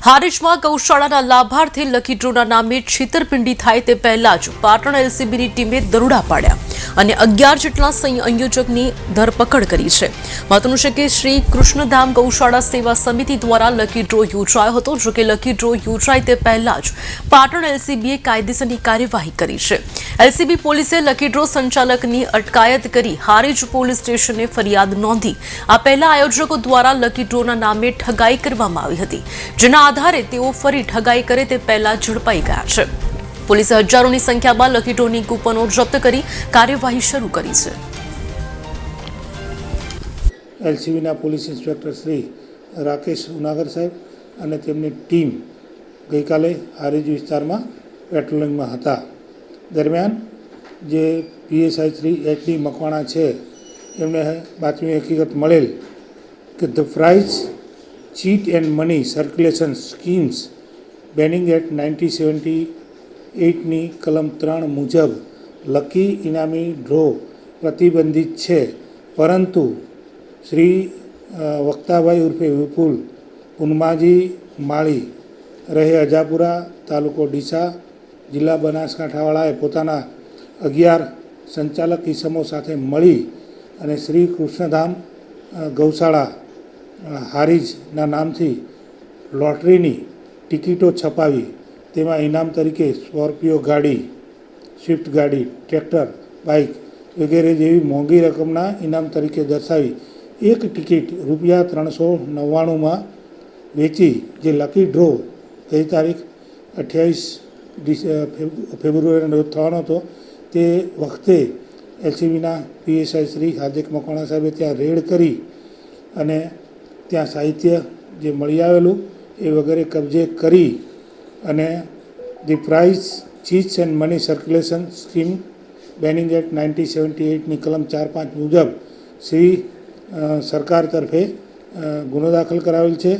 હારીજમાં ગૌશાળાના લાભાર્થી લકી ડ્રોના નામે છેતરપિંડી થાય તે પહેલા જ પાટણ એલસીબીની ટીમે દરોડા પાડ્યા અને 11 જેટલા સંયોજકની ધરપકડ કરી છે। મહત્વનું છે કે શ્રી કૃષ્ણધામ ગૌશાળા સેવા સમિતિ દ્વારા લકી ડ્રો યોજાયો હતો, જો કે લકી ડ્રો યોજાય તે પહેલા જ પાટણ એલસીબીએ કાયદેસરની કાર્યવાહી કરી છે। એલસીબી પોલીસે લકી ડ્રો સંચાલકની અટકાયત કરી હારીજ પોલીસ સ્ટેશને ફરિયાદ નોંધી આ પહેલા આયોજકો દ્વારા લકી ડ્રોના નામે ઠગાઈ કરવામાં આવી હતી, જેના આધારે તેઓ ફરી ઠગાઈ કરે તે પહેલા ઝડપાઈ ગયા છે। પોલીસે હજારોની સંખ્યામાં લકી ડ્રોની કૂપનો જપ્ત કરી કાર્યવાહી શરૂ કરી છે। એલસીબીના પોલીસ ઇન્સ્પેક્ટર શ્રી રાકેશ ઉનાગર સાહેબ અને તેમની ટીમ ગઈકાલે હારીજ વિસ્તારમાં પેટ્રોલિંગમાં હતા। દરમિયાન જે પીએસઆઈ શ્રી એચ.ડી. મકવાણા છે એમને બાતમી હકીકત મળેલ કે the prize chit and money circulation schemes banning act 1978ની કલમ 3 મુજબ લકી ઇનામી ડ્રો પ્રતિબંધિત છે, પરંતુ શ્રી વક્તાભાઈ ઉર્ફે વિપુલ પુનમાજી માળી રહે અજાપુરા તાલુકો ડીસા જિલ્લા બનાસકાંઠાવાળાએ પોતાના 11 સંચાલક ઇસમો સાથે મળી અને શ્રી કૃષ્ણધામ ગૌશાળા હારીજના નામથી લોટરીની ટિકિટો છપાવી તેમાં ઇનામ તરીકે સ્કોર્પિયો ગાડી, સ્વિફ્ટ ગાડી, ટ્રેક્ટર, બાઇક વગેરે જેવી મોંઘી રકમના ઇનામ તરીકે દર્શાવી એક ટિકિટ રૂપિયા 399માં વેચી જે લકી ડ્રો ગઈ તારીખ 28 ફેબ્રુઆરીનો થવાનો હતો તે વખતે એલસીબીના પીએસઆઈ શ્રી હાર્દિક મકવાણા સાહેબે ત્યાં રેડ કરી અને ત્યાં સાહિત્ય જે મળી આવેલું એ વગેરે કબજે કરી અને the prize chits and money circulation scheme banning act 1978ની કલમ 4-5 મુજબ શ્રી સરકાર તરફે ગુનો દાખલ કરાવેલ છે।